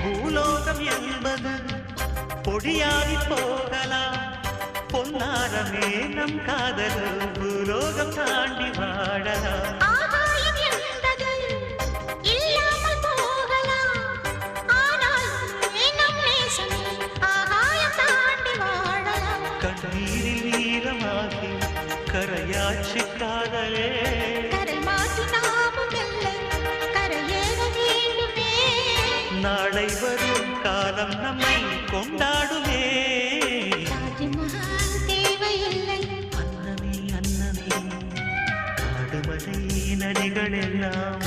பூலோகம் என்பது பொடியாகி போகலாம். பொன்னாரமே நம் காதல் பூலோகம் தாண்டி வாழலாம். கண்ணீரில் ஈரமாகி கரையாட்சி காதலே நாளை வரும் காலம் நம்மை கொண்டாடுமே. அன்னமே அன்னமே காடுமலை நதிகள் எல்லாம்